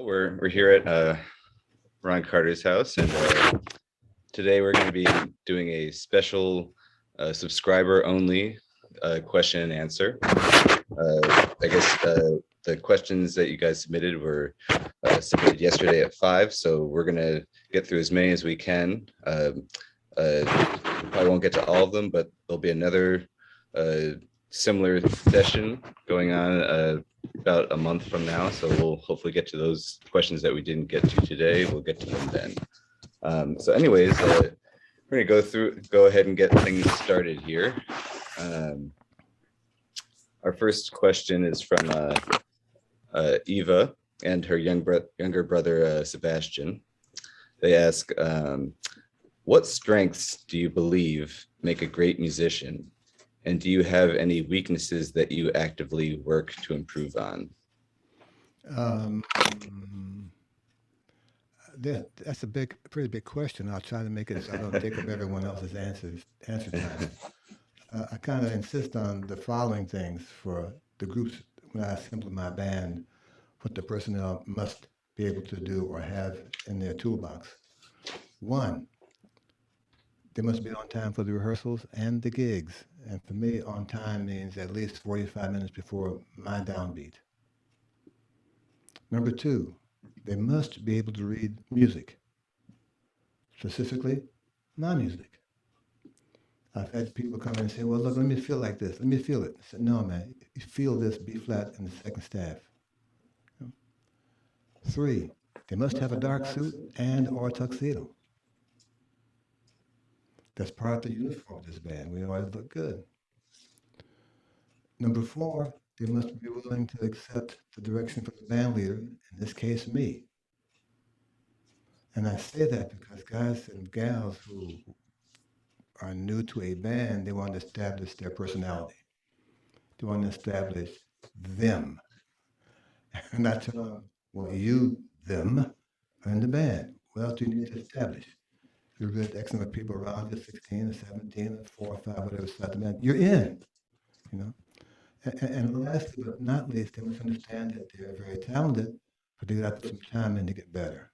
Well, we're here at Ron Carter's house, and today we're going to be doing a special subscriber-only question and answer. I guess the questions that you guys submitted were submitted yesterday at 5, so we're going to get through as many as we can. Probably won't get to all of them, but there'll be another similar session going on about a month from now, so we'll hopefully get to those questions that we didn't get to today. We'll get to them then. So anyways, we're gonna go ahead and get things started here. Our first question is from Eva and her younger brother Sebastian. They ask, what strengths do you believe make a great musician? And do you have any weaknesses that you actively work to improve on? That's pretty big question. I'll try to make it so I don't take up everyone else's answer time. I kind of insist on the following things for the groups when I assemble my band, what the personnel must be able to do or have in their toolbox. One, they must be on time for the rehearsals and the gigs. And for me, on time means at least 45 minutes before my downbeat. Number two, they must be able to read music, specifically my music. I've had people come in and say, well, look, let me feel like this. Let me feel it. I said, no, man, you feel this B flat in the second staff. Three, they must have a dark suit and or tuxedo. That's part of the uniform of this band. We always look good. Number four, they must be willing to accept the direction from the band leader, in this case, me. And I say that because guys and gals who are new to a band, they want to establish their personality. They want to establish them. And I tell them, well, you, them, are in the band. What else do you need to establish? You're with X number of people around you, 16 or 17 or 4 or 5, whatever side the band. You're in, you know. And lastly, but not least, they must understand that they're very talented, but they got to put some time in to get better.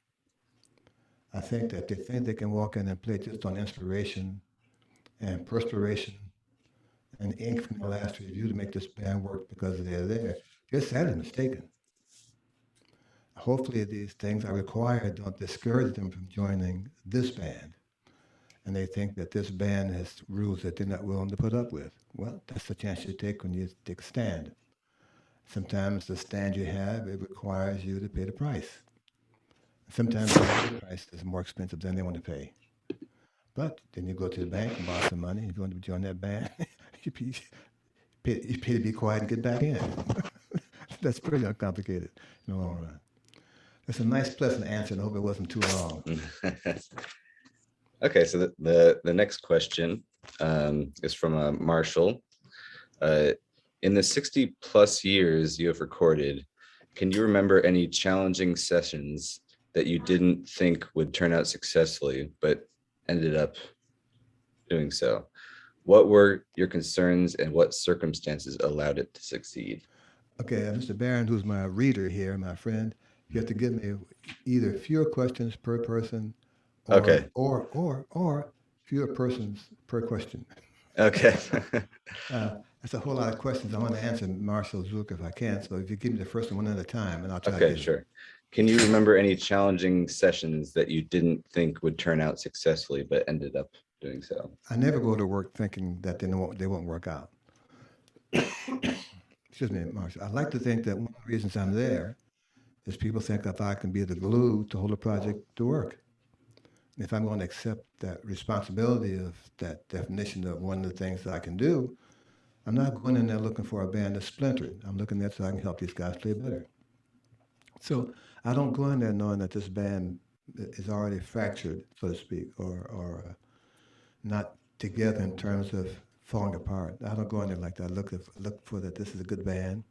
I think that they think they can walk in and play just on inspiration and perspiration and ink from the last review to make this band work because they're there. They're sadly mistaken. Hopefully, these things are required don't discourage them from joining this band. And they think that this band has rules that they're not willing to put up with. Well, that's the chance you take when you take a stand. Sometimes the stand you have, it requires you to pay the price. Sometimes the price is more expensive than they want to pay. But then you go to the bank and borrow some money. If you want to join that band, you pay to be quiet and get back in. That's pretty uncomplicated in the long run. That's a nice, pleasant answer, and I hope it wasn't too long. Okay, so the next question is from Marshall. In the 60 plus years you have recorded, can you remember any challenging sessions that you didn't think would turn out successfully, but ended up doing so? What were your concerns and what circumstances allowed it to succeed? Okay, Mr. Barron, who's my reader here, my friend, you have to give me either fewer questions per person or Okay. fewer persons per question. Okay. That's a whole lot of questions. I want to answer Marshall Zook if I can. So if you give me the first one at a time, and I'll try to Okay, get it. sure. Can you remember any challenging sessions that you didn't think would turn out successfully, but ended up doing so? I never go to work thinking that they won't work out. Excuse me, Marshall. I like to think that one of the reasons I'm there is people think if I can be the glue to hold a project to work. And if I'm going to accept that responsibility of that definition of one of the things that I can do, I'm not going in there looking for a band that's splintered. I'm looking there so I can help these guys play better. So I don't go in there knowing that this band is already fractured, so to speak, or not together in terms of falling apart. I don't go in there like that. I look for that this is a good band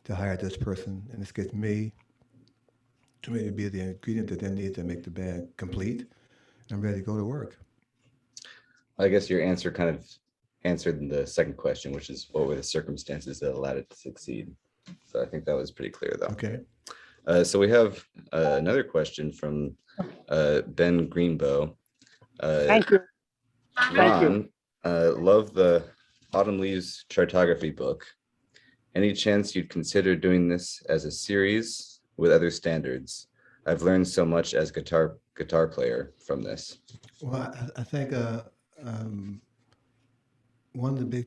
to hire this person, in this case me, to maybe be the ingredient that they need to make the band complete. I'm ready to go to work. I guess your answer kind of answered the second question, which is what were the circumstances that allowed it to succeed? So I think that was pretty clear, though. Okay. So we have another question from Ben Greenbow. Uh, Thank you. Thank you. Ron, love the Autumn Leaves Chartography book. Any chance you'd consider doing this as a series with other standards? I've learned so much as guitar player from this. Well, I think um, one of the big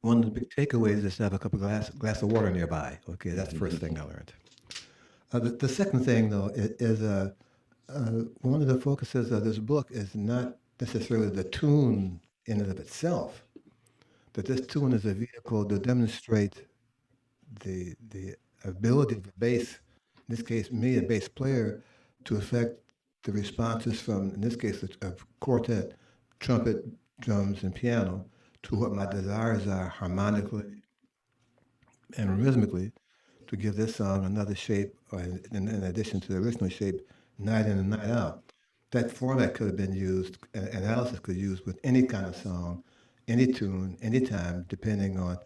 one of the big takeaways is to have a couple glass of water nearby. Okay, that's the first thing I learned. The second thing, though, one of the focuses of this book is not necessarily the tune in and of itself, but this tune is a vehicle to demonstrate the ability of a bass, in this case, me, a bass player, to affect the responses from, in this case, a quartet, trumpet, drums, and piano, to what my desires are harmonically and rhythmically to give this song another shape, or in addition to the original shape, night in and night out. That format could have been used, analysis could use with any kind of song, any tune, anytime, depending on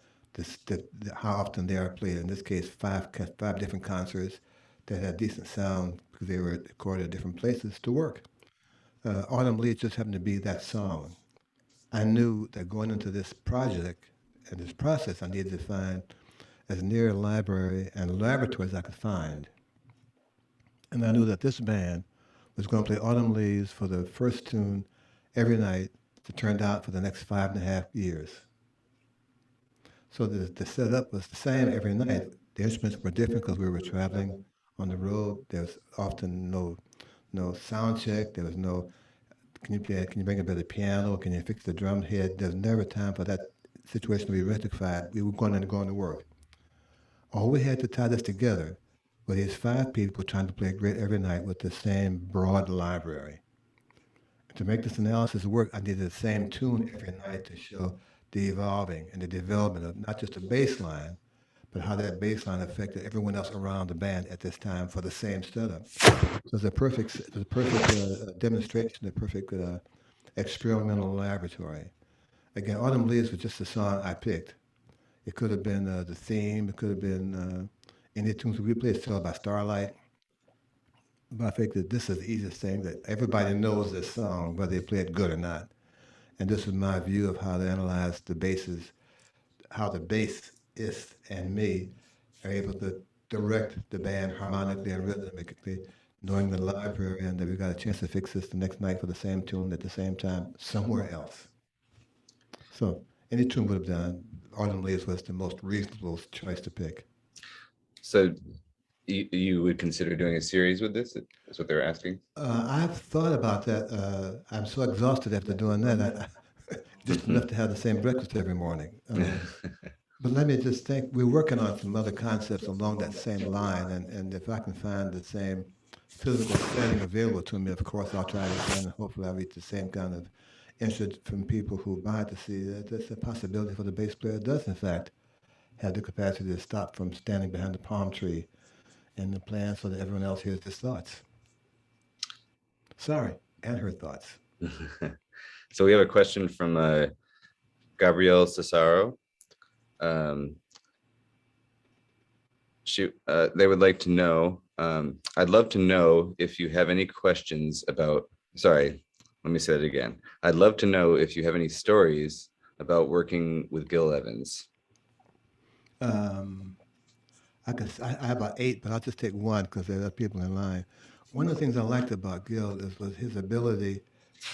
how often they are played. In this case, five different concerts that had decent sound because they were recorded at different places to work. Autumn Leaves just happened to be that song. I knew that going into this project and this process, I needed to find as near a library and laboratory as I could find. And I knew that this band was going to play Autumn Leaves for the first tune every night to turn out for the next 5.5 years. So the setup was the same every night. The instruments were different because we were traveling on the road. There was often no sound check. There was no can you bring a better piano? Can you fix the drum head? There's never time for that situation to be rectified. We were going to work. All we had to tie this together were these five people trying to play great every night with the same broad library. To make this analysis work, I needed the same tune every night to show the evolving and the development of not just the bass line, but how that bass line affected everyone else around the band at this time for the same setup. So it's a perfect demonstration, a perfect experimental laboratory. Again, Autumn Leaves was just a song I picked. It could have been the theme. It could have been any tunes we played, Sailed by Starlight. But I think that this is the easiest thing that everybody knows this song, whether they play it good or not. And this is my view of how to analyze the basses, how the bassist and me are able to direct the band harmonically and rhythmically, knowing the library and that we got a chance to fix this the next night for the same tune at the same time somewhere else. So any tune would have done. Autumn Leaves was the most reasonable choice to pick. So you would consider doing a series with this? That's what they're asking. I've thought about that. I'm so exhausted after doing that. Just enough to have the same breakfast every morning. But let me just think. We're working on some other concepts along that same line, and if I can find the same physical setting available to me, of course, I'll try it again. And hopefully, I'll reach the same kind of interest from people who buy to see that there's a possibility for the bass player does, in fact, have the capacity to stop from standing behind the palm tree in the plan so that everyone else hears his thoughts. Sorry, and her thoughts. So we have a question from Gabrielle Cesaro. Um, they would like to know, I'd love to know if you have any questions about, sorry, let me say that again. I'd love to know if you have any stories about working with Gil Evans. Um, I have about eight, but I'll just take one because there are people in line. One of the things I liked about Gil was his ability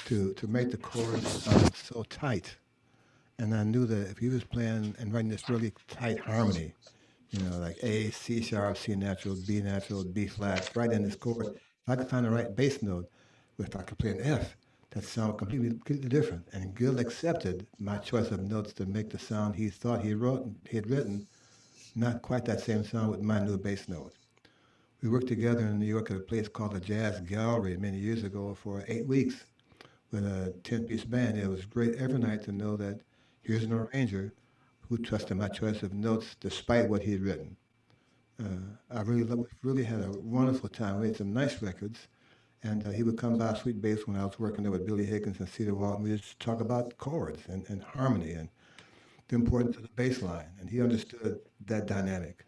to make the chords sound so tight. And I knew that if he was playing and writing this really tight harmony, like A, C sharp, C natural, B flat, right in this chord, if I could find the right bass note, if I could play an F, that sound completely different. And Gil accepted my choice of notes to make the sound he thought he had written, not quite that same sound with my new bass note. We worked together in New York at a place called the Jazz Gallery many years ago for 8 weeks with a 10-piece band. It was great every night to know that here's an arranger who trusted my choice of notes despite what he had written. We really had a wonderful time. We made some nice records, and he would come by Sweet Bass when I was working there with Billy Higgins and Cedar Walton. We just talk about chords and harmony and the importance of the bass line, and he understood that dynamic.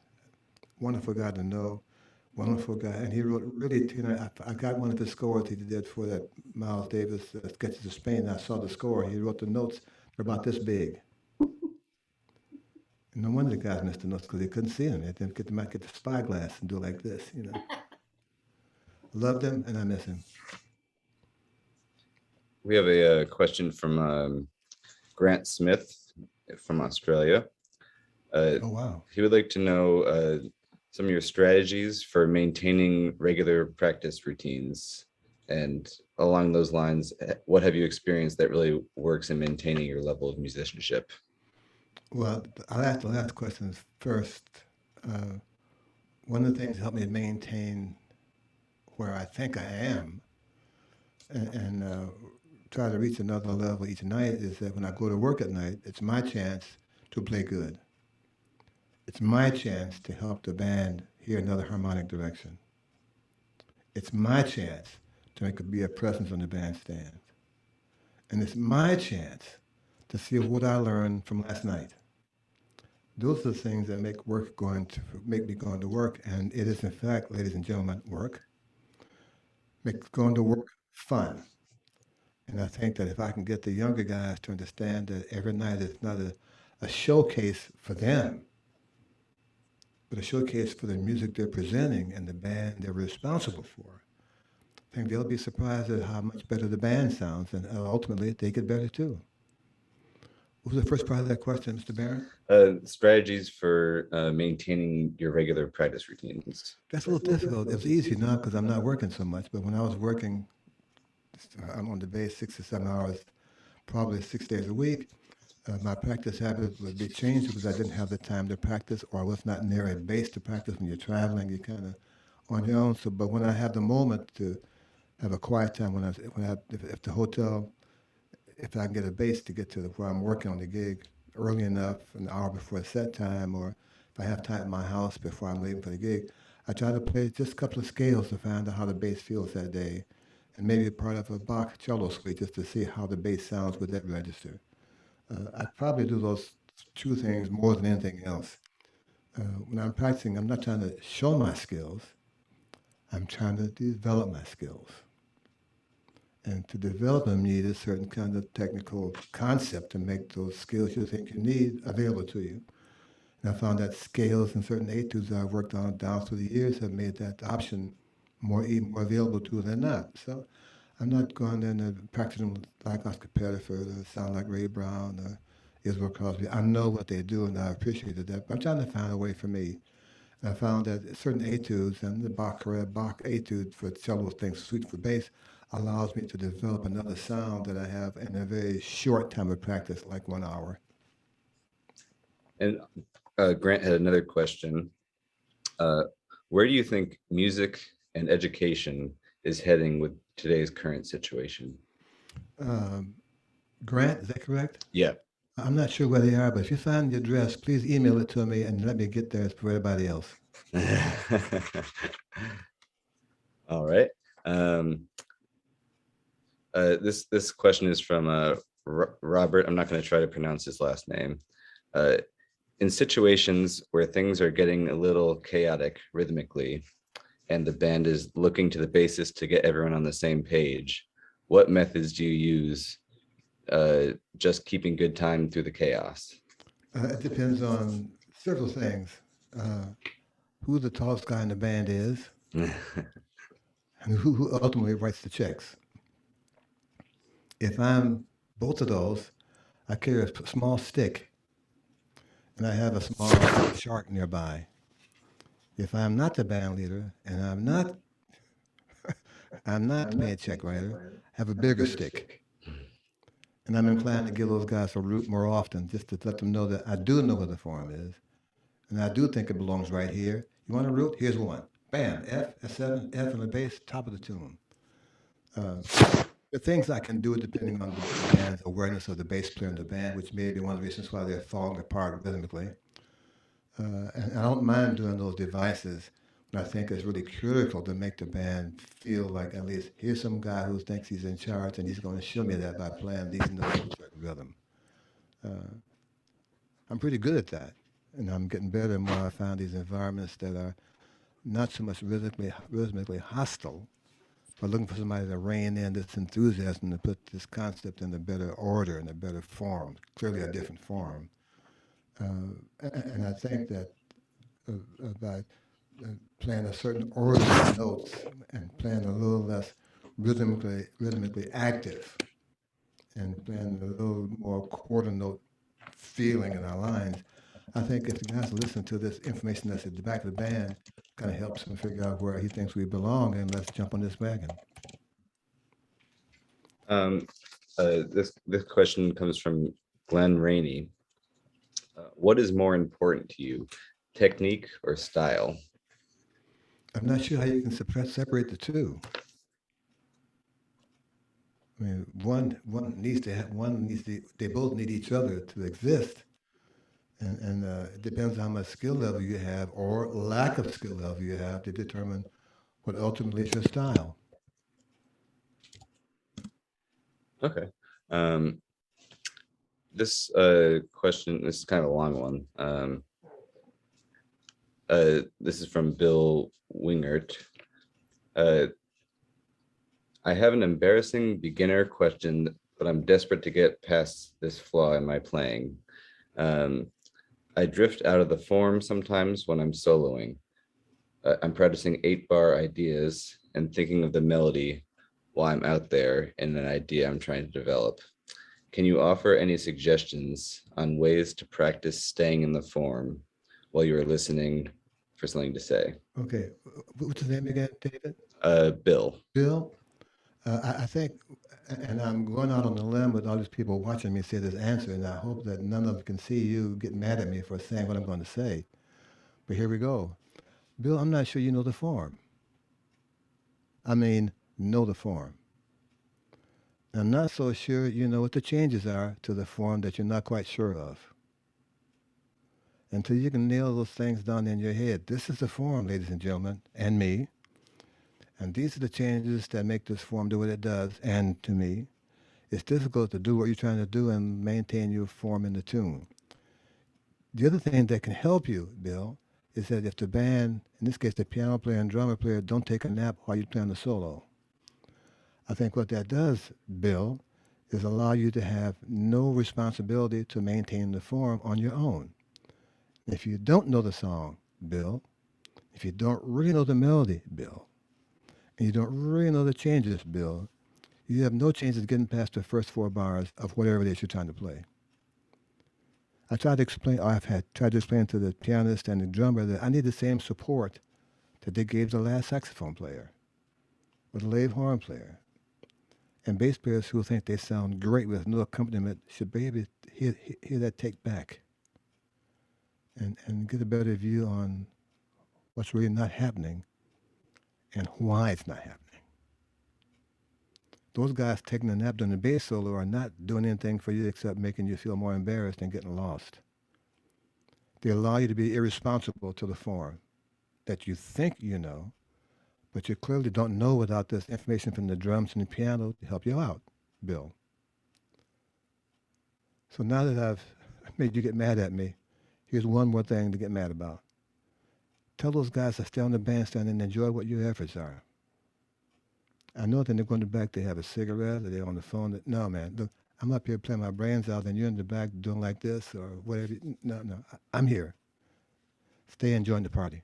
Wonderful guy to know, wonderful guy, and he wrote really. I got one of his scores he did for that Miles Davis Sketches of Spain. And I saw the score. He wrote the notes. They're about this big. And no wonder the guys missed the notes because they couldn't see them. They didn't get the spyglass and do like this. Loved him, and I miss him. We have a question from Grant Smith from Australia. Oh wow. He would like to know some of your strategies for maintaining regular practice routines. And along those lines, what have you experienced that really works in maintaining your level of musicianship? Well, I'll ask the last questions first. Uh, One of the things that helped me maintain where I think I am and try to reach another level each night is that when I go to work at night, it's my chance to play good. It's my chance to help the band hear another harmonic direction. It's my chance to be a presence on the bandstand. And it's my chance to see what I learned from last night. Those are the things that make me going to work. And it is, in fact, ladies and gentlemen, work. Make going to work fun. And I think that if I can get the younger guys to understand that every night is not a showcase for them, but a showcase for the music they're presenting and the band they're responsible for, I think they'll be surprised at how much better the band sounds, and ultimately they get better too. What was the first part of that question, Mr. Barron? Strategies for maintaining your regular practice routines. That's a little difficult. It's easy now because I'm not working so much, but when I was working, I'm on the bass 6 to 7 hours, probably 6 days a week. My practice habits would be changed because I didn't have the time to practice, or I was not near a base to practice. When you're traveling, you're kind of on your own. So, but when I have the moment to have a quiet time, if the hotel, if I can get a base to get to where I'm working on the gig early enough, an hour before set time, or if I have time at my house before I'm leaving for the gig, I try to play just a couple of scales to find out how the bass feels that day, and maybe part of a Bach cello suite just to see how the bass sounds with that register. I probably do those two things more than anything else. When I'm practicing, I'm not trying to show my skills. I'm trying to develop my skills. And to develop them, you need a certain kind of technical concept to make those skills you think you need available to you. And I found that scales and certain etudes I've worked on down through the years have made that option even more available to than not. So I'm not going in and practicing like Oscar Pettiford or sound like Ray Brown or Israel Crosby. I know what they do and I appreciated that, but I'm trying to find a way for me. And I found that certain etudes and the Bach etude for cello things, suite for bass, allows me to develop another sound that I have in a very short time of practice, like 1 hour. And Grant had another question. Where do you think music and education is heading with today's current situation? Um, Grant, is that correct? Yeah. I'm not sure where they are, but if you find the address, please email it to me and let me get there for everybody else. All right. Um, this question is from Robert. I'm not going to try to pronounce his last name. Uh, in situations where things are getting a little chaotic rhythmically, and the band is looking to the bassist to get everyone on the same page, what methods do you use? Just keeping good time through the chaos. It depends on several things. Uh, who the tallest guy in the band is, and who ultimately writes the checks. If I'm both of those, I carry a small stick and I have a small shark nearby. If I'm not the band leader and I'm not paying check writer, I have a bigger stick. And I'm inclined to give those guys a route more often just to let them know that I do know where the form is. And I do think it belongs right here. You want a route? Here's one. Bam, F, S7, F on the bass, top of the tune. Uh, the things I can do depending on the band's awareness of the bass player in the band, which may be one of the reasons why they're falling apart rhythmically. And I don't mind doing those devices when I think it's really critical to make the band feel like at least here's some guy who thinks he's in charge and he's going to show me that by playing these notes with a certain rhythm. Uh, I'm pretty good at that. And I'm getting better the more I find these environments that are not so much rhythmically hostile, but looking for somebody to rein in this enthusiasm to put this concept in a better order, in a better form, clearly a different form. And I think that by playing a certain order of notes and playing a little less rhythmically active and playing a little more quarter note feeling in our lines, I think if the guys listen to this information that's at the back of the band, kind of helps him figure out where he thinks we belong, and let's jump on this wagon. Um, this question comes from Glenn Rainey. What is more important to you, technique or style? I'm not sure how you can separate the two. I mean, one needs to they both need each other to exist, and it depends on how much skill level you have or lack of skill level you have to determine what ultimately is your style. Okay. Um, this question, this is kind of a long one. This is from Bill Wingert. Uh, I have an embarrassing beginner question, but I'm desperate to get past this flaw in my playing. Um, I drift out of the form sometimes when I'm soloing. I'm practicing 8-bar ideas and thinking of the melody while I'm out there in an idea I'm trying to develop. Can you offer any suggestions on ways to practice staying in the form while you're listening for something to say? Okay, what's his name again, David? Bill. Bill. I think, and I'm going out on a limb with all these people watching me say this answer, and I hope that none of them can see you get mad at me for saying what I'm going to say. But here we go. Bill, I'm not sure you know the form. I mean, know the form. I'm not so sure you know what the changes are to the form that you're not quite sure of. Until you can nail those things down in your head. This is the form, ladies and gentlemen, and me. And these are the changes that make this form do what it does. And to me, it's difficult to do what you're trying to do and maintain your form in the tune. The other thing that can help you, Bill, is that if the band, in this case the piano player and drummer player, don't take a nap while you're playing the solo. I think what that does, Bill, is allow you to have no responsibility to maintain the form on your own. If you don't know the song, Bill, if you don't really know the melody, Bill, and you don't really know the changes, Bill, you have no chance of getting past the first 4 bars of whatever it is you're trying to play. I tried to explain, I've had tried to explain to the pianist and the drummer that I need the same support that they gave the last saxophone player or the lead horn player. And bass players who think they sound great with no accompaniment should be able to hear that take back and get a better view on what's really not happening and why it's not happening. Those guys taking a nap during the bass solo are not doing anything for you except making you feel more embarrassed and getting lost. They allow you to be irresponsible to the form that you think you know, but you clearly don't know without this information from the drums and the piano to help you out, Bill. So now that I've made you get mad at me, here's one more thing to get mad about. Tell those guys to stay on the bandstand and enjoy what your efforts are. I know that they're going to the back, they have a cigarette or they're on the phone. No, man, look, I'm up here playing my brains out and you're in the back doing like this or whatever. No, no, I'm here. Stay enjoying the party.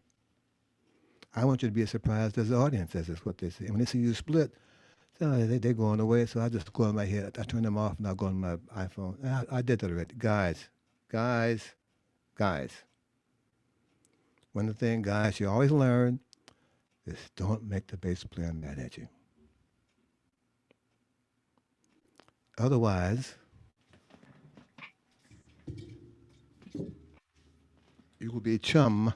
I want you to be as surprised as the audience is what they say. And when they see you split, they're going away, so I just go in my head. I turn them off and I go on my iPhone. I did that already. Guys, guys. One thing, guys, you always learn is don't make the bass player mad at you. Otherwise, you will be chum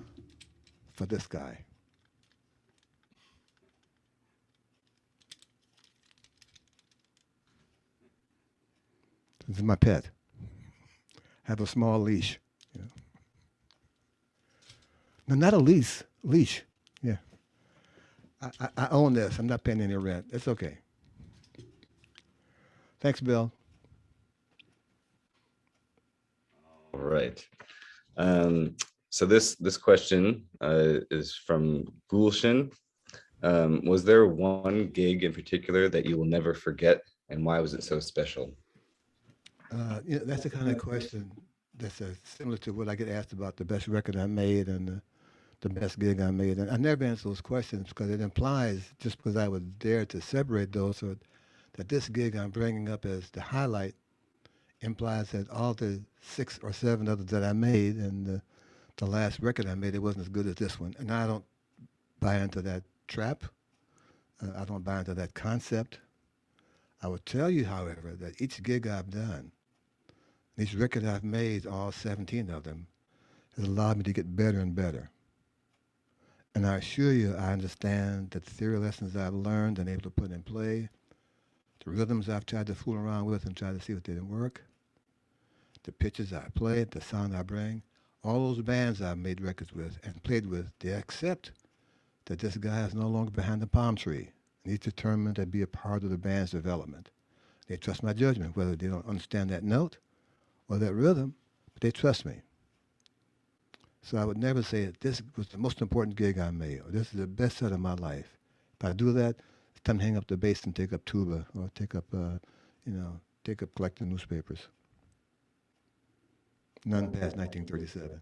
for this guy. This is my pet. Have a small leash. You know. No, not a leash. Leash. Yeah. I own this. I'm not paying any rent. It's okay. Thanks, Bill. All right. So this question is from Gulshan. Was there one gig in particular that you will never forget, and why was it so special? That's the kind of question that's similar to what I get asked about the best record I made and the best gig I made. And I never answer those questions because it implies, just because I would dare to separate those, or that this gig I'm bringing up as the highlight implies that all the 6 or 7 others that I made and the last record I made, it wasn't as good as this one. And I don't buy into that trap. I don't buy into that concept. I would tell you, however, that each gig I've done, each record I've made, all 17 of them, has allowed me to get better and better. And I assure you, I understand that the theory lessons I've learned and able to put in play, the rhythms I've tried to fool around with and try to see what didn't work, the pitches I played, the sound I bring, all those bands I've made records with and played with, they accept that this guy is no longer behind the palm tree. And he's determined to be a part of the band's development. They trust my judgment, whether they don't understand that note or that rhythm, but they trust me. So I would never say that this was the most important gig I made, or this is the best set of my life. If I do that, it's time to hang up the bass and take up tuba, or take up collecting newspapers. None past 1937.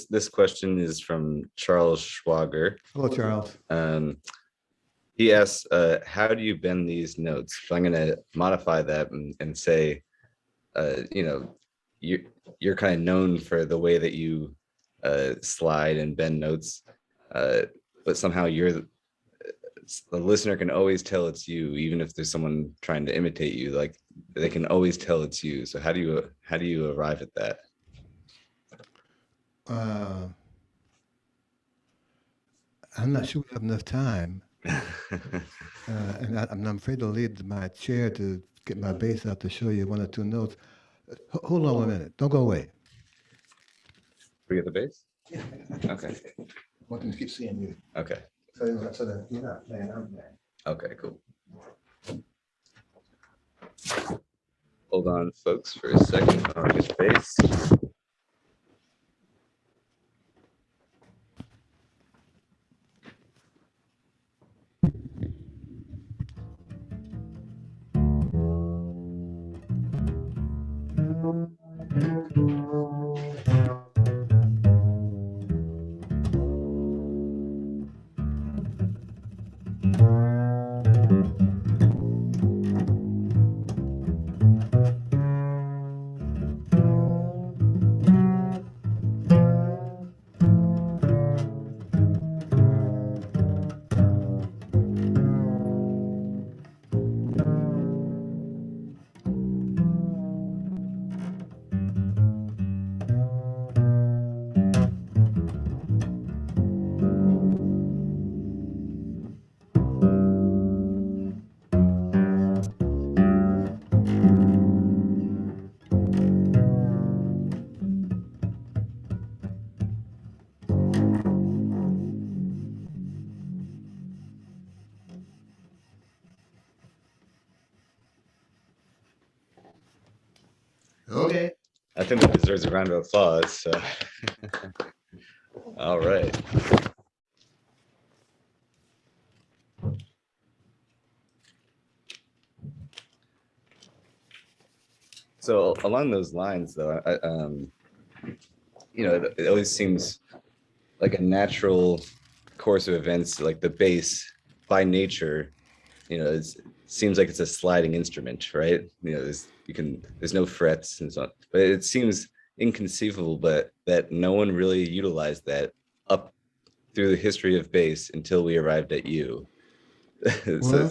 This question is from Charles Schwager. Hello, Charles. He asks, how do you bend these notes? So I'm going to modify that and say, you're kind of known for the way that you slide and bend notes, but somehow the listener can always tell it's you, even if there's someone trying to imitate you. Like, they can always tell it's you. So how do you arrive at that? I'm not sure we have enough time, and I'm afraid to leave my chair to get my bass out to show you 1 or 2 notes. Hold on 1 minute. Don't go away. Forget the bass? Yeah. Okay. I want them to keep seeing you. Okay. So that you're not playing, I'm playing. Okay, cool. Hold on, folks, for a second. I'll get the bass. Okay. I think that deserves a round of applause. So. All right. So along those lines, though, it always seems like a natural course of events. Like the bass, by nature, it seems like it's a sliding instrument, right? There's no frets and so on, but it seems inconceivable, but that no one really utilized that up through the history of bass until we arrived at you. So Well,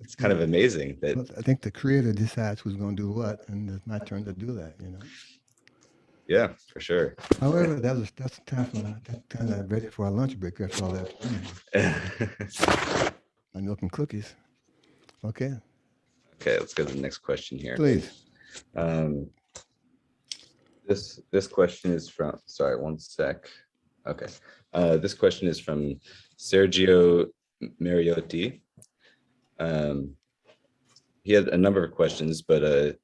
it's kind of amazing that. I think the creator decides who's going to do what, and it's my turn to do that. Yeah, for sure. However, that's time for that kind of ready for our lunch break after all that planning. My milk and cookies. Okay. Okay, let's go to the next question here. Please. This question is from, sorry, one sec. Okay. This question is from Sergio Mariotti. He had a number of questions, but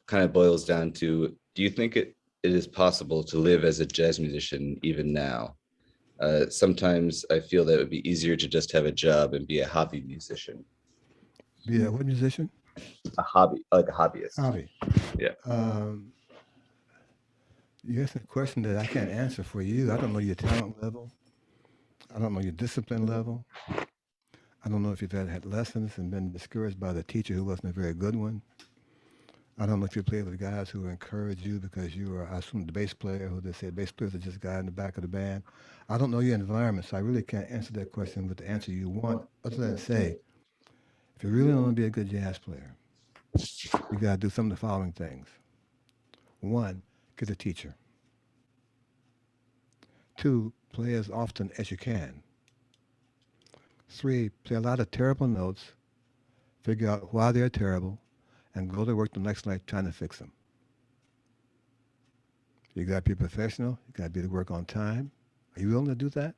kind of boils down to, do you think it is possible to live as a jazz musician even now? Sometimes I feel that it would be easier to just have a job and be a hobby musician. Be a what musician? A hobby, like a hobbyist. Hobby. Yeah. You asked a question that I can't answer for you. I don't know your talent level. I don't know your discipline level. I don't know if you've had lessons and been discouraged by the teacher who wasn't a very good one. I don't know if you played with guys who encouraged you because you were, I assume, the bass player who they said bass players are just a guy in the back of the band. I don't know your environment, so I really can't answer that question with the answer you want, other than say, if you really want to be a good jazz player, you got to do some of the following things. One, get a teacher. Two, play as often as you can. Three, play a lot of terrible notes, figure out why they're terrible, and go to work the next night trying to fix them. You got to be professional. You got to be to work on time. Are you willing to do that?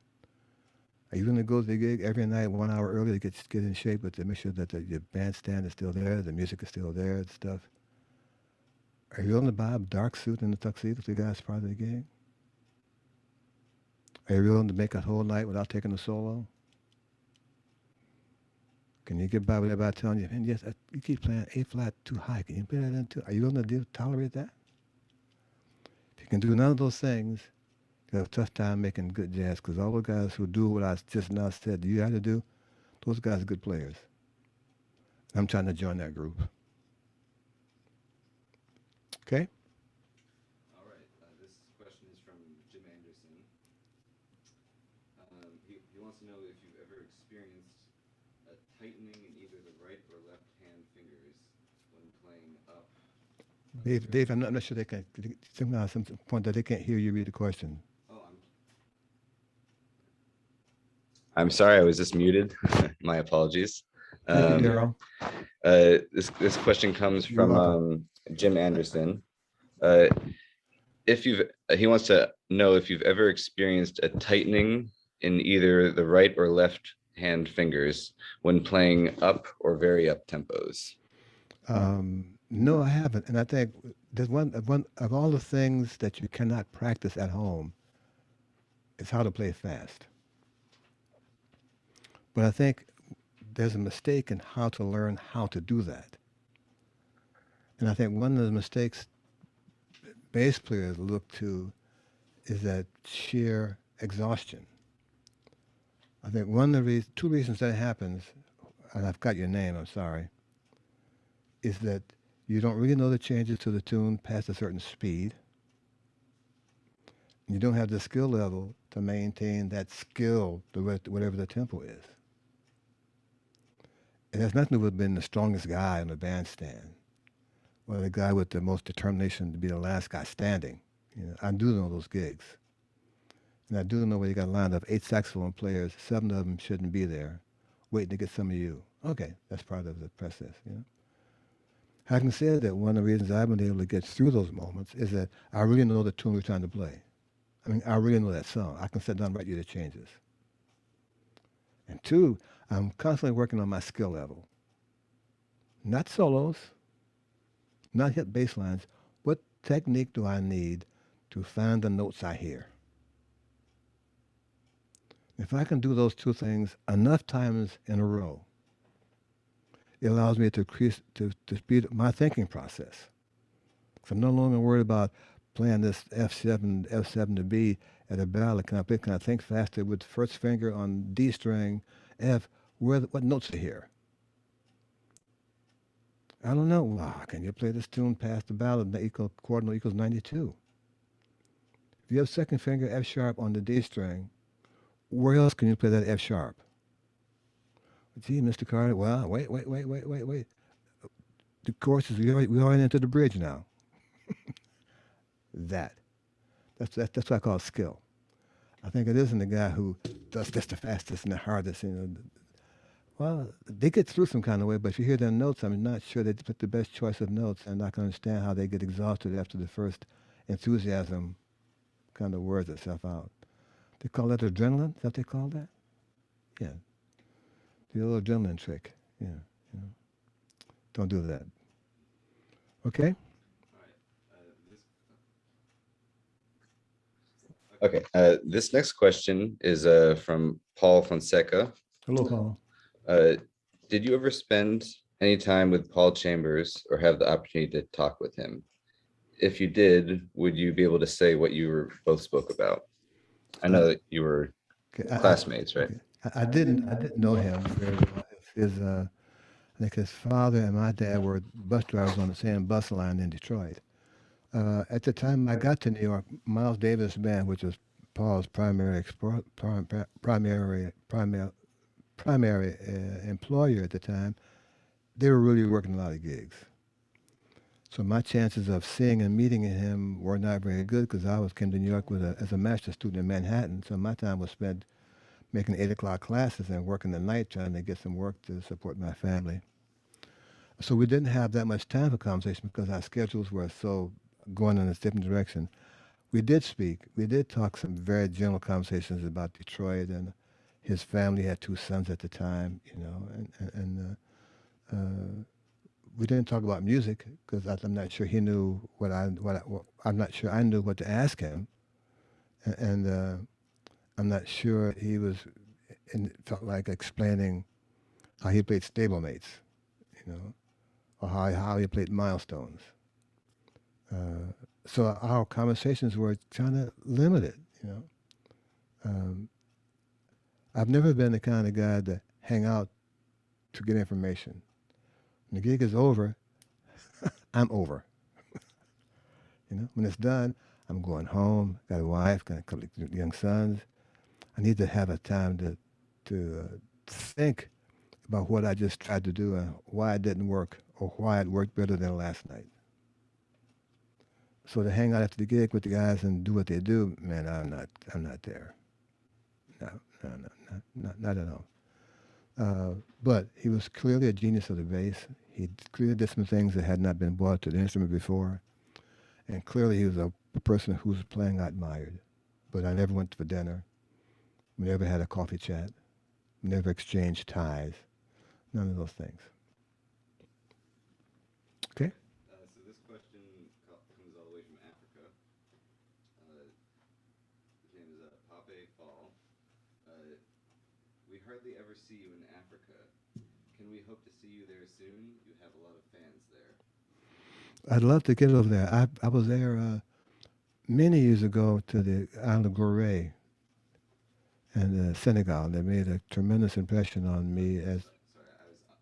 Are you willing to go to the gig every night 1 hour early to get in shape, but to make sure that your bandstand is still there, the music is still there, and stuff? Are you willing to buy a dark suit and a tuxedo for the guys part of the gig? Are you willing to make a whole night without taking a solo? Can you get by with everybody telling you, man, yes, you keep playing A flat too high. Can you play that in too? Are you willing to tolerate that? If you can do none of those things, you have a tough time making good jazz, because all the guys who do what I just now said you have to do, those guys are good players. I'm trying to join that group. Okay? All right. This question is from Jim Anderson. He wants to know if you've ever experienced a tightening in either the right or left hand fingers when playing up. Dave, I'm not sure they can, somehow, some point that they can't hear you read the question. Oh, I'm sorry, I was just muted. My apologies. Thank you, Daryl. This question comes You're from welcome. Jim Anderson. If he wants to know if you've ever experienced a tightening in either the right or left hand fingers when playing up or very up tempos. No, I haven't. And I think there's one of all the things that you cannot practice at home is how to play fast. But I think there's a mistake in how to learn how to do that. And I think one of the mistakes bass players look to is that sheer exhaustion. I think one of the two reasons that happens, and I've got your name, I'm sorry, is that you don't really know the changes to the tune past a certain speed. You don't have the skill level to maintain that skill, whatever the tempo is. It has nothing to do with being the strongest guy on the bandstand or the guy with the most determination to be the last guy standing. You know, I do know those gigs. And I do know where you got lined up 8 saxophone players, 7 of them shouldn't be there, waiting to get some of you. Okay, that's part of the process, you know. Having said that, one of the reasons I've been able to get through those moments is that I really know the tune we're trying to play. I mean, I really know that song. I can sit down and write you the changes. And two, I'm constantly working on my skill level. Not solos, not hit bass lines. What technique do I need to find the notes I hear? If I can do those two things enough times in a row, it allows me to increase to speed up my thinking process. So I'm no longer worried about playing this F7 to B at a ballad. Can I think faster with first finger on D string, F? What notes are here? I don't know. Wow, can you play this tune past the ballad? The chord note equals 92. If you have second finger F sharp on the D string, where else can you play that F sharp? Gee, Mr. Carter, well, wait. The chorus is, we already into the bridge now. That. That's what I call skill. I think it isn't the guy who does this the fastest and the hardest. You know, well, they get through some kind of way, but if you hear their notes, I'm not sure they put the best choice of notes, and I can understand how they get exhausted after the first enthusiasm kind of wears itself out. They call that adrenaline. Is that what they call that? Yeah, the old adrenaline trick. Yeah, you know. Don't do that. Okay. Okay, this next question is from Paul Fonseca. Hello, Paul. Uh, did you ever spend any time with Paul Chambers or have the opportunity to talk with him? If you did, would you be able to say what you were both spoke about? I know that you were Okay, classmates, right? okay. I didn't know him very well. I think his father and my dad were bus drivers on the same bus line in Detroit. At the time I got to New York, Miles Davis Band, which was Paul's primary employer at the time, they were really working a lot of gigs. So my chances of seeing and meeting him were not very good because came to New York as a master's student in Manhattan. So my time was spent making 8 o'clock classes and working the night trying to get some work to support my family. So we didn't have that much time for conversation because our schedules were so going in a different direction. We did speak. We did talk some very general conversations about Detroit, and his family had two sons at the time, and we didn't talk about music because I'm not sure he knew what I'm not sure I knew what to ask him, and I'm not sure he was felt like explaining how he played stablemates, you know, or how he played milestones. Uh, so our conversations were kind of limited, you know. Um, I've never been the kind of guy to hang out to get information. When the gig is over, I'm over. When it's done, I'm going home. Got a wife, got a couple of young sons. I need to have a time to think about what I just tried to do and why it didn't work or why it worked better than last night. So to hang out after the gig with the guys and do what they do, man, I'm not there. No, no, not at all. But he was clearly a genius of the bass. He clearly did some things that had not been brought to the instrument before, and clearly he was a person whose playing I admired. But I never went for dinner. We never had a coffee chat. We never exchanged ties. None of those things. Okay. So this question comes all the way from Africa. His name is Pape Fall. Uh, we hardly ever see you in Africa. Can we hope to see you there soon? You have a lot of fans there. I'd love to get over there. I was there many years ago to the island of Gorée in Senegal. That made a tremendous impression on me as. Sorry,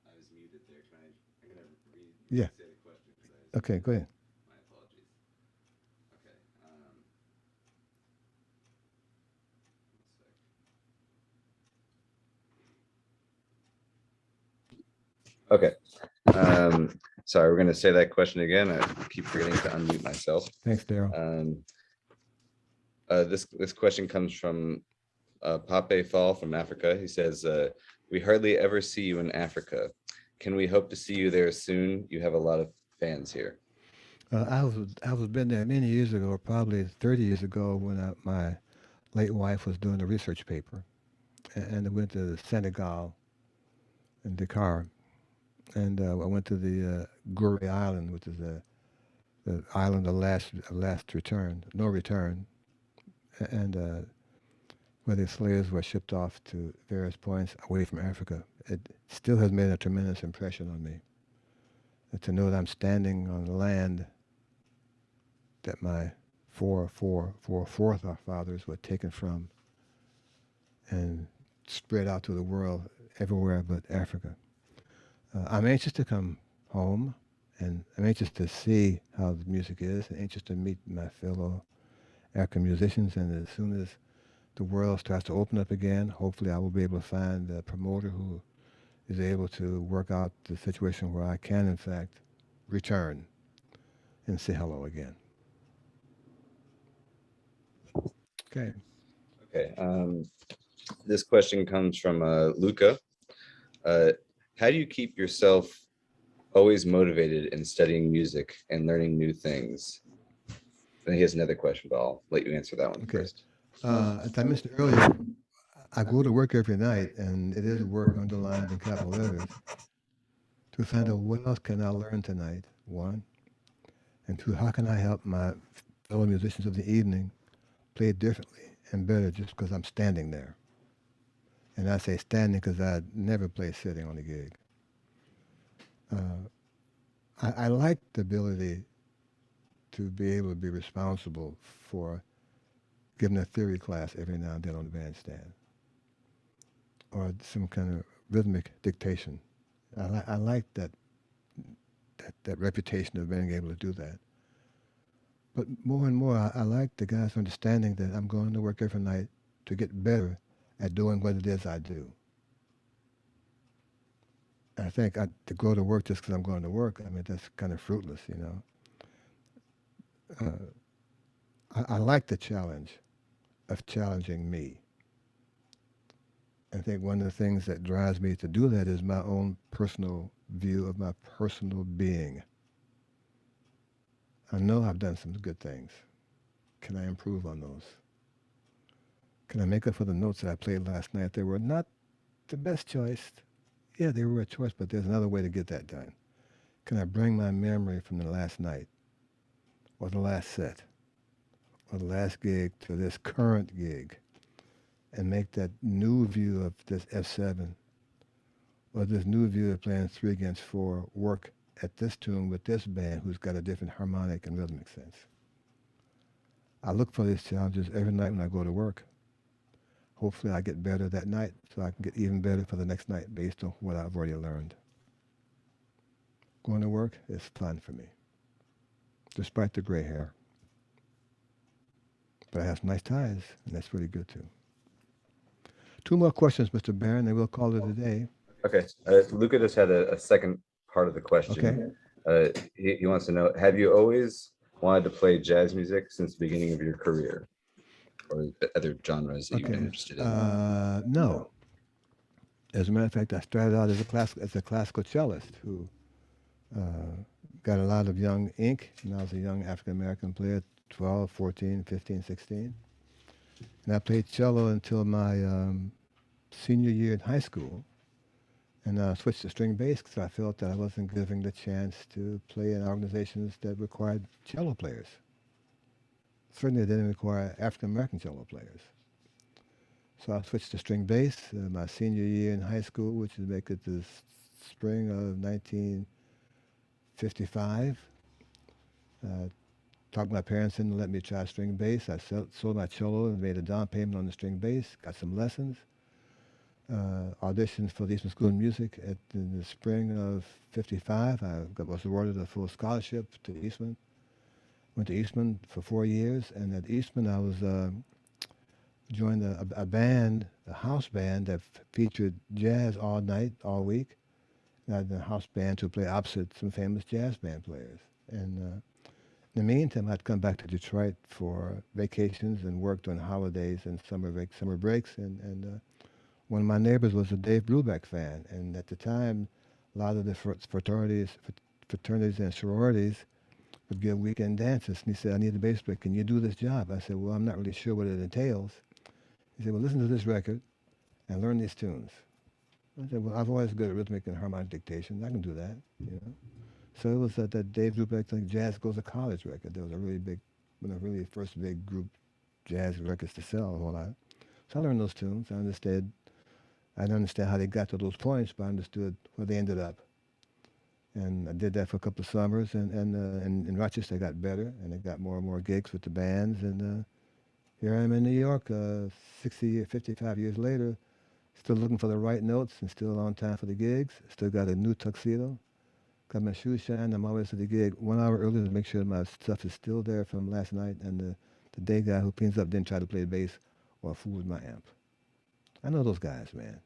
I was muted there. I'm gonna Yeah. say the question because Okay, go ahead. my apologies. Okay. One sec. Okay. Sorry, we're gonna say that question again. I keep forgetting to unmute myself. Thanks, Daryl. This question comes from Pape Fall from Africa. He says, "We hardly ever see you in Africa. Can we hope to see you there soon? You have a lot of fans here." I was been there many years ago, probably 30 years ago, when my late wife was doing a research paper, and I went to Senegal and Dakar, and I went to the Gorée Island, which is the island of last return, no return, and where the slaves were shipped off to various points away from Africa. It still has made a tremendous impression on me. To know that I'm standing on land that my four forefathers were taken from and spread out to the world everywhere but Africa. I'm anxious to come home, and I'm anxious to see how the music is, and anxious to meet my fellow African musicians. And as soon as the world starts to open up again, hopefully I will be able to find a promoter who is able to work out the situation where I can, in fact, return and say hello again. Okay. Okay. This question comes from Luca. Uh, how do you keep yourself always motivated in studying music and learning new things? And he has another question, but I'll let you answer that one Okay. first. As I mentioned earlier, I go to work every night, and it is work underlined in capital letters to find out what else can I learn tonight, one, and two, how can I help my fellow musicians of the evening play differently and better just because I'm standing there. And I say standing because I never play sitting on a gig. Uh, I like the ability to be able to be responsible for giving a theory class every now and then on the bandstand or some kind of rhythmic dictation. I like that reputation of being able to do that. But more and more, I like the guys understanding that I'm going to work every night to get better at doing what it is I do. And I think to go to work just because I'm going to work, I mean, that's kind of fruitless, you know. I like the challenge of challenging me. I think one of the things that drives me to do that is my own personal view of my personal being. I know I've done some good things. Can I improve on those? Can I make up for the notes that I played last night? They were not the best choice. Yeah, they were a choice, but there's another way to get that done. Can I bring my memory from the last night or the last set or the last gig to this current gig and make that new view of this F7 or this new view of playing 3 against 4 work at this tune with this band who's got a different harmonic and rhythmic sense? I look for these challenges every night when I go to work. Hopefully I get better that night so I can get even better for the next night based on what I've already learned. Going to work is fun for me, despite the gray hair. But I have nice ties, and that's really good too. 2 more questions, Mr. Barron, and we'll call it a day. Okay. Luca just had a second part of the Okay. question. He wants to know, have you always wanted to play jazz music since the beginning of your career, or other genres that you've been Okay. interested in? No. As a matter of fact, I started out as a classical cellist who got a lot of young ink, and I was a young African American player, 12, 14, 15, 16. And I played cello until my senior year in high school. And I switched to string bass because I felt that I wasn't giving the chance to play in organizations that required cello players. Certainly, they didn't require African American cello players. So I switched to string bass my senior year in high school, which would make it the spring of 1955. Talked my parents into letting me try string bass. I sold my cello and made a down payment on the string bass. Got some lessons. Auditioned for the Eastman School of Music in the spring of '55. Was awarded a full scholarship to Eastman. Went to Eastman for 4 years, and at Eastman I was joined a band, a house band that featured jazz all night, all week. And I had a house band to play opposite some famous jazz band players. And in the meantime, I'd come back to Detroit for vacations and worked on holidays and summer breaks. And one of my neighbors was a Dave Brubeck fan. And at the time, a lot of the fraternities and sororities would give weekend dances. And he said, I need a bass player. Can you do this job? I said, well, I'm not really sure what it entails. He said, well, listen to this record and learn these tunes. I said, well, I've always good at rhythmic and harmonic dictation. I can do that, you know. So it was that Dave Brubeck Jazz Goes to College record. There was a really big, one of the really first big group jazz records to sell a whole lot. So I learned those tunes. I didn't understand how they got to those points, but I understood where they ended up. And I did that for a couple of summers, and in Rochester I got better, and I got more and more gigs with the bands, and here I am in New York, 55 years later, still looking for the right notes and still on time for the gigs. Still got a new tuxedo, got my shoes shined. I'm always at the gig 1 hour early to make sure my stuff is still there from last night, and the day guy who cleans up didn't try to play the bass or fool with my amp. I know those guys, man.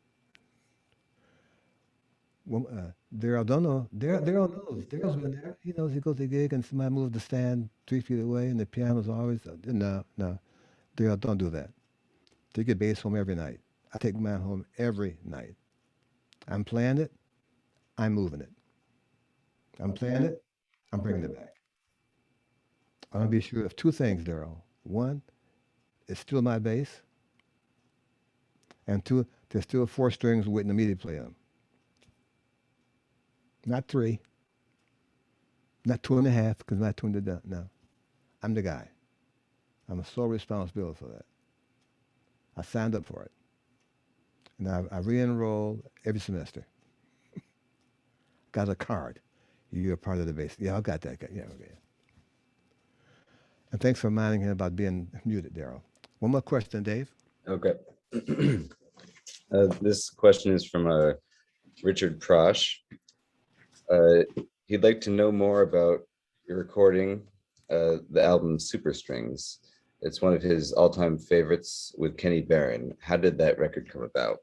Well, Daryl don't know. Daryl knows. Daryl's been there. He knows he goes to the gig and somebody moves the stand 3 feet away and the piano's always, no. Daryl, don't do that. Take your bass home every night. I take mine home every night. I'm playing it. I'm moving it. I'm playing it. I'm bringing it back. I want to be sure of 2 things, Daryl. One, it's still my bass. And 2, there's still 4 strings waiting for me to play them. Not 3. Not 2.5, because my tune is done. No. I'm the guy. I'm sole responsibility for that. I signed up for it. And I re-enrolled every semester. Got a card. You're a part of the base. Yeah, I got that. Yeah, okay. And thanks for reminding him about being muted, Daryl. One more question, Dave. Okay. This question is from Richard Prosh. He'd like to know more about your recording the album Super Strings. It's one of his all-time favorites with Kenny Barron. How did that record come about?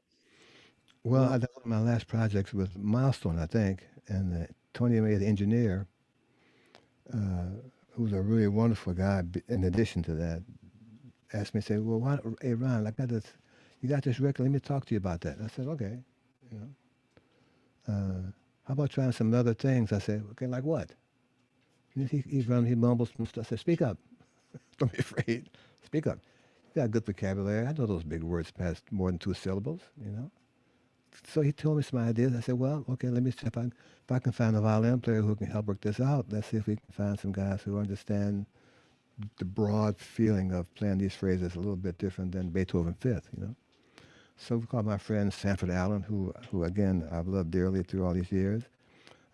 Well, I did one of my last projects with Milestone, I think, and Tony May, the engineer, who's a really wonderful guy. In addition to that, asked me, say, "Well, why, hey Ron, I got this. You got this record. Let me talk to you about that." I said, "Okay." You how about trying some other things? I said, "Okay, like what?" And he mumbles some stuff. I said, "Speak up. Don't be afraid. Speak up. You got good vocabulary. I know those big words past more than two syllables. You know." So he told me some ideas. I said, "Well, okay, let me see if I can find a violin player who can help work this out. Let's see if we can find some guys who understand the broad feeling of playing these phrases a little bit different than Beethoven Fifth, you know." So we called my friend Sanford Allen, who again I've loved dearly through all these years.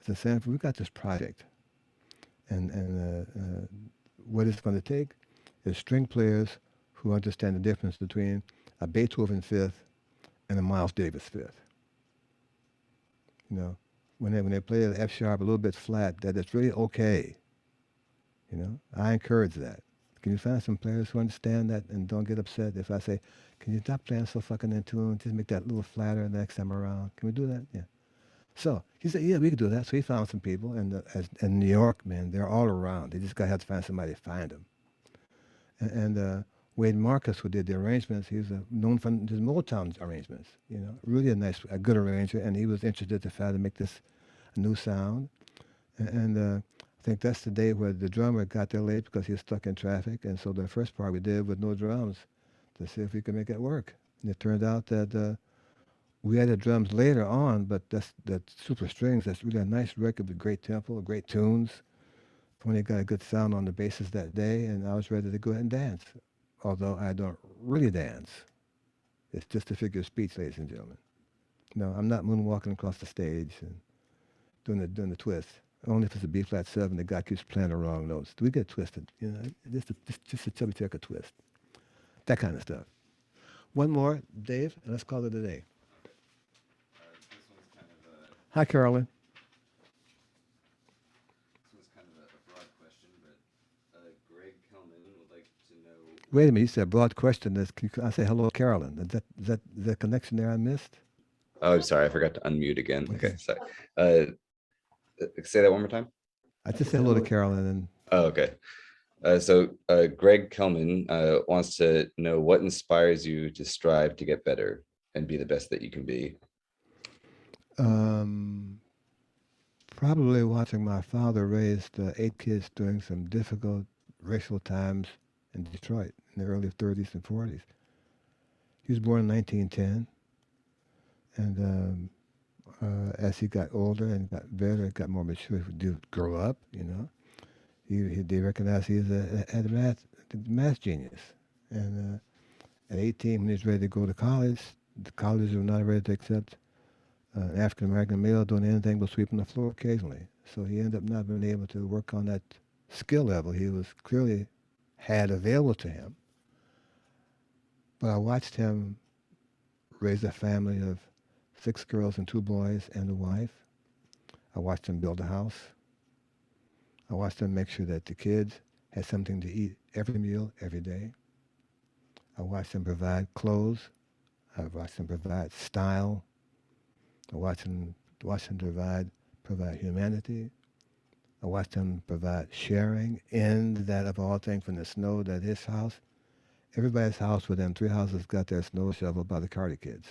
I said, "Sanford, we got this project, and what it's going to take is string players who understand the difference between a Beethoven Fifth and a Miles Davis Fifth. You know, when they play the F sharp a little bit flat, that it's really okay. You know, I encourage that. Can you find some players who understand that and don't get upset if I say, can you stop playing so fucking in tune? Just make that a little flatter next time around. Can we do that? Yeah." So he said, "Yeah, we could do that." So he found some people, and in New York, man, they're all around. They just got to have to find somebody to find them. And Wade Marcus, who did the arrangements, he was known for his Motown arrangements. You know, really a good arranger, and he was interested to try to make this a new sound. And I think that's the day where the drummer got there late because he was stuck in traffic. And so the first part we did with no drums to see if we could make it work. And it turned out that we added drums later on, but that Super Strings, that's really a nice record with great tempo, great tunes. Tony got a good sound on the basses that day, and I was ready to go ahead and dance. Although I don't really dance. It's just a figure of speech, ladies and gentlemen. No, I'm not moonwalking across the stage and doing the twist. Only if it's a B flat seven, the guy keeps playing the wrong notes. We get twisted, you know, just a chubby checker twist. That kind of stuff. One more, Dave, and let's call it a day. This one's kind of Hi, Carolyn. a broad question, but Greg Kelman would like to know. Wait a minute, you said broad question. I say hello, Carolyn. Is that the connection there I missed? Oh, sorry, I forgot to unmute again. Okay, Okay. sorry. Say that one more time. I just said hello to Carolyn, and Oh, okay. So Greg Kelman wants to know what inspires you to strive to get better and be the best that you can be. um, probably watching my father raise 8 kids during some difficult racial times in Detroit in the early 30s and 40s. He was born in 1910, and as he got older and got better, got more mature, he would grow up, you know. They recognized he was had a math genius. And at 18, when he was ready to go to college, the colleges were not ready to accept an African American male doing anything but sweeping the floor occasionally. So he ended up not being able to work on that skill level he was clearly had available to him. But I watched him raise a family of 6 girls and 2 boys and a wife. I watched him build a house. I watched him make sure that the kids had something to eat every meal, every day. I watched him provide clothes. I watched him provide style. I watched him provide humanity. I watched him provide sharing in that of all things from the snow that his house, everybody's house within 3 houses got their snow shoveled by the Carter kids.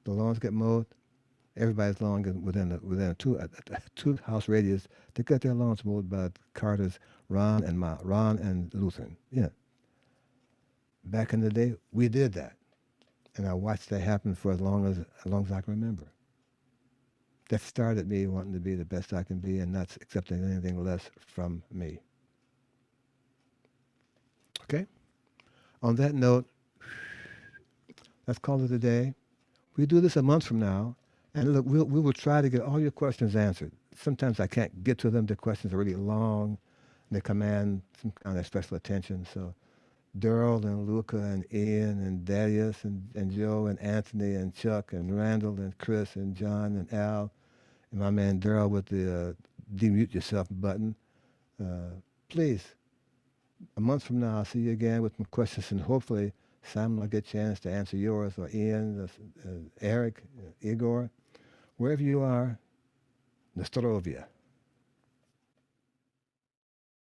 The lawns get mowed. Everybody's lawn within a 2 house radius. They got their lawns mowed by Carter's Ron and Lutheran. Yeah. Back in the day, we did that, and I watched that happen for as long as I can remember. That started me wanting to be the best I can be and not accepting anything less from me. On that note, let's call it a day. We do this a month from now, and look, we will try to get all your questions answered. Sometimes I can't get to them. The questions are really long. They command some kind of special attention. So Daryl and Luca and Ian and Darius and Joe and Anthony and Chuck and Randall and Chris and John and Al and my man Daryl with the demute yourself button. Please, a month from now, I'll see you again with some questions, and hopefully Simon will get a chance to answer yours, or Ian, Eric, Igor, wherever you are, Nostrovia.